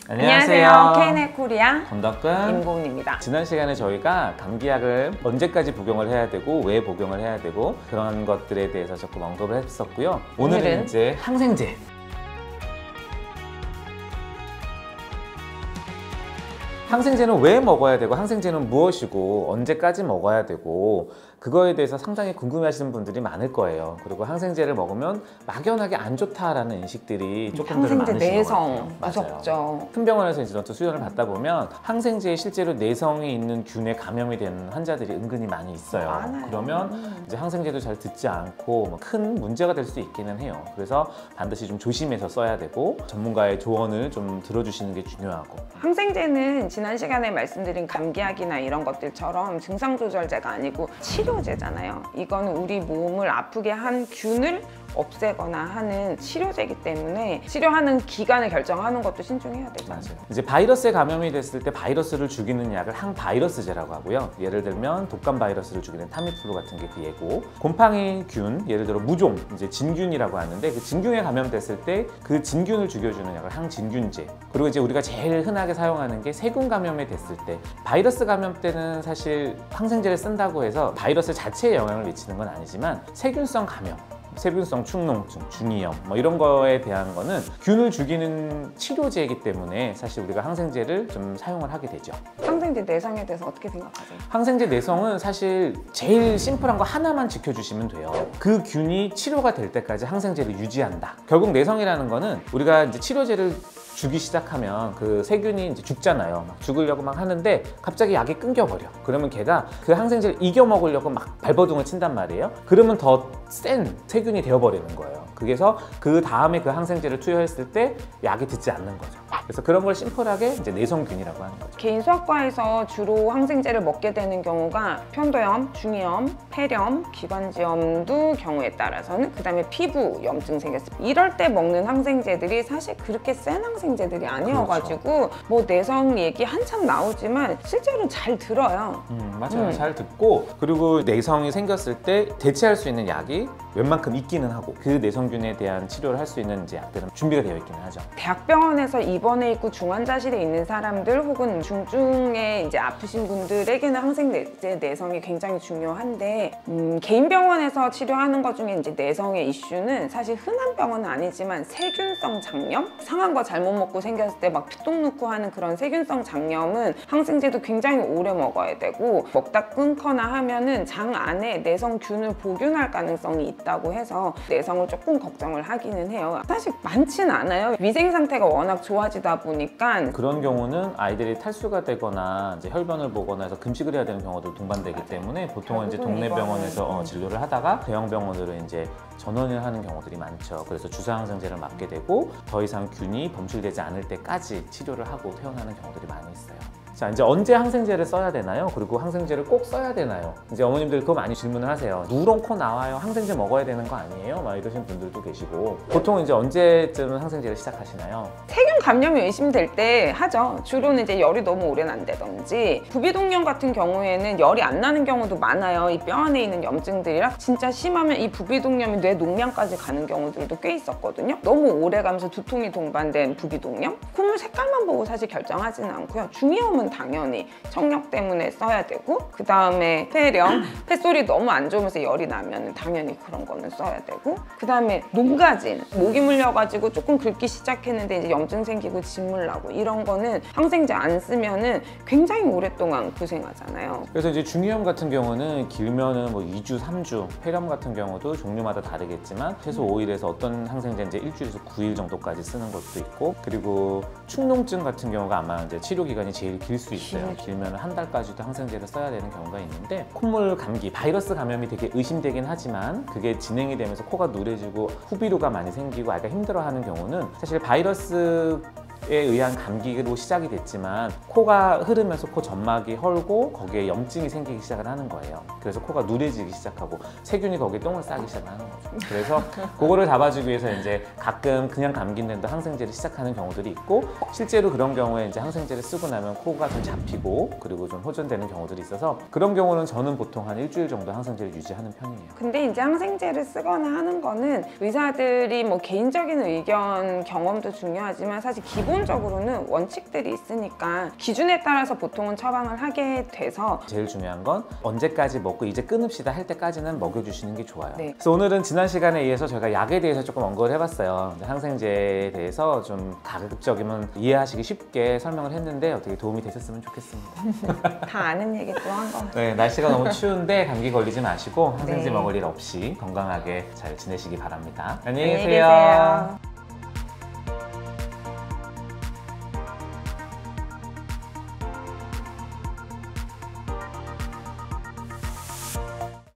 안녕하세요. K-넷 코리아 건덕근 임고은입니다. 지난 시간에 저희가 감기약을 언제까지 복용을 해야 되고 왜 복용을 해야 되고 그런 것들에 대해서 조금 언급을 했었고요. 오늘은 이제 항생제. 항생제는 왜 먹어야 되고 항생제는 무엇이고 언제까지 먹어야 되고 그거에 대해서 상당히 궁금해하시는 분들이 많을 거예요. 그리고 항생제를 먹으면 막연하게 안 좋다라는 인식들이 조금들 많으신 내성 것 같아요. 무섭죠. 큰 병원에서 이제 전투 수련을 받다 보면 항생제에 실제로 내성에 있는 균에 감염이 되는 환자들이 은근히 많이 있어요. 많아요. 그러면 이제 항생제도 잘 듣지 않고 뭐 큰 문제가 될 수 있기는 해요. 그래서 반드시 좀 조심해서 써야 되고 전문가의 조언을 좀 들어주시는 게 중요하고. 항생제는 지난 시간에 말씀드린 감기약이나 이런 것들처럼 증상 조절제가 아니고 치료제잖아요. 이거는 우리 몸을 아프게 한 균을 없애거나 하는 치료제이기 때문에 치료하는 기간을 결정하는 것도 신중해야 되죠. 맞아요. 이제 바이러스에 감염이 됐을 때 바이러스를 죽이는 약을 항바이러스제라고 하고요. 예를 들면 독감 바이러스를 죽이는 타미플루 같은 게 그 예고, 곰팡이 균, 예를 들어 무종, 이제 진균이라고 하는데 그 진균에 감염됐을 때 그 진균을 죽여주는 약을 항진균제. 그리고 이제 우리가 제일 흔하게 사용하는 게 세균 감염이 됐을 때, 바이러스 감염 때는 사실 항생제를 쓴다고 해서 바이러스 자체에 영향을 미치는 건 아니지만 세균성 감염, 세균성 축농증, 중이염 뭐 이런 거에 대한 거는 균을 죽이는 치료제이기 때문에 사실 우리가 항생제를 좀 사용을 하게 되죠. 항생제 내성에 대해서 어떻게 생각하세요? 항생제 내성은 사실 제일 심플한 거 하나만 지켜주시면 돼요. 그 균이 치료가 될 때까지 항생제를 유지한다. 결국 내성이라는 거는 우리가 이제 치료제를 주기 시작하면 그 세균이 이제 죽잖아요. 막 죽으려고 막 하는데 갑자기 약이 끊겨버려. 그러면 걔가 그 항생제를 이겨 먹으려고 막 발버둥을 친단 말이에요. 그러면 더 센 세균이 되어버리는 거예요. 그래서 그 다음에 그 항생제를 투여했을 때 약이 듣지 않는 거죠. 그래서 그런 걸 심플하게 이제 내성균이라고 하는 거죠. 개인 수학과에서 주로 항생제를 먹게 되는 경우가 편도염, 중이염, 폐렴, 기관지염도 경우에 따라서는 그다음에 피부 염증 생겼을 때 이럴 때 먹는 항생제들이 사실 그렇게 센 항생제들이 아니어가지고 그렇죠. 뭐 내성 얘기 한참 나오지만 실제로 잘 들어요. 맞아요. 잘 듣고 그리고 내성이 생겼을 때 대체할 수 있는 약이 웬만큼 있기는 하고 그 내성균에 대한 치료를 할 수 있는 이제 약들은 준비가 되어 있기는 하죠. 대학병원에서 입원해 있고 중환자실에 있는 사람들 혹은 중증에 이제 아프신 분들에게는 항생제 내성이 굉장히 중요한데 개인 병원에서 치료하는 것 중에 이제 내성의 이슈는 사실 흔한 병원은 아니지만 세균성 장염? 상한 거 잘못 먹고 생겼을 때 막 피똥 넣고 하는 그런 세균성 장염은 항생제도 굉장히 오래 먹어야 되고 먹다 끊거나 하면은 장 안에 내성균을 보균할 가능성이 있다고 해서 내성을 조금 걱정을 하기는 해요. 사실 많진 않아요. 위생 상태가 워낙 좋아지다 보니까 그런 경우는 아이들이 탈수가 되거나 이제 혈변을 보거나 해서 금식을 해야 되는 경우도 동반되기 맞아요. 때문에 보통은 이제 동네 병원에서 진료를 하다가 대형 병원으로 이제 전원을 하는 경우들이 많죠. 그래서 주사 항생제를 맞게 되고 더 이상 균이 검출되지 않을 때까지 치료를 하고 퇴원하는 경우들이 많이 있어요. 자, 이제 언제 항생제를 써야 되나요? 그리고 항생제를 꼭 써야 되나요? 이제 어머님들 그거 많이 질문을 하세요. 누런 코 나와요. 항생제 먹어야 되는 거 아니에요? 막 이러신 분들도 계시고 보통 이제 언제쯤 항생제를 시작하시나요? 세균 감염이 의심될 때 하죠. 주로는 이제 열이 너무 오래 난다든지 부비동염 같은 경우에는 열이 안 나는 경우도 많아요. 이 뼈 안에 있는 염증들이라 진짜 심하면 이 부비동염이 뇌 농량까지 가는 경우들도 꽤 있었거든요. 너무 오래 가면서 두통이 동반된 부비동염? 콧물 색깔만 보고 사실 결정하지는 않고요. 중이염은 당연히 청력 때문에 써야 되고 그 다음에 폐렴, 폐솔이 너무 안 좋으면서 열이 나면 당연히 그런 거는 써야 되고 그 다음에 농가진, 모기 물려가지고 조금 긁기 시작했는데 이제 염증 생기고 진물 나고 이런 거는 항생제 안 쓰면은 굉장히 오랫동안 고생하잖아요. 그래서 이제 중이염 같은 경우는 길면은 뭐 2주, 3주, 폐렴 같은 경우도 종류마다 다르겠지만 최소 5일에서 어떤 항생제 이제 일주일에서 9일 정도까지 쓰는 것도 있고 그리고 축농증 같은 경우가 아마 이제 치료 기간이 제일 길 수 있어요. 길면 한 달까지도 항생제를 써야 되는 경우가 있는데 콧물 감기, 바이러스 감염이 되게 의심되긴 하지만 그게 진행이 되면서 코가 누래지고 후비루가 많이 생기고 아이가 힘들어하는 경우는 사실 바이러스 에 의한 감기로 시작이 됐지만 코가 흐르면서 코 점막이 헐고 거기에 염증이 생기기 시작을 하는 거예요. 그래서 코가 누래지기 시작하고 세균이 거기에 똥을 싸기 시작하는 거죠. 그래서 그거를 잡아주기 위해서 이제 가끔 그냥 감기인데도 항생제를 시작하는 경우들이 있고 실제로 그런 경우에 이제 항생제를 쓰고 나면 코가 좀 잡히고 그리고 좀 호전되는 경우들이 있어서 그런 경우는 저는 보통 한 일주일 정도 항생제를 유지하는 편이에요. 근데 이제 항생제를 쓰거나 하는 거는 의사들이 뭐 개인적인 의견, 경험도 중요하지만 사실 기본 통상적으로는 원칙들이 있으니까 기준에 따라서 보통은 처방을 하게 돼서 제일 중요한 건 언제까지 먹고 이제 끊읍시다 할 때까지는 먹여주시는 게 좋아요. 네. 그래서 오늘은 지난 시간에 이어서 저희가 약에 대해서 조금 언급을 해봤어요. 항생제에 대해서 좀 가급적이면 이해하시기 쉽게 설명을 했는데 어떻게 도움이 되셨으면 좋겠습니다. 다 아는 얘기 또 한 것 같아요. 네, 날씨가 너무 추운데 감기 걸리지 마시고 항생제 네. 먹을 일 없이 건강하게 잘 지내시기 바랍니다. 안녕히 안녕히 계세요. 계세요.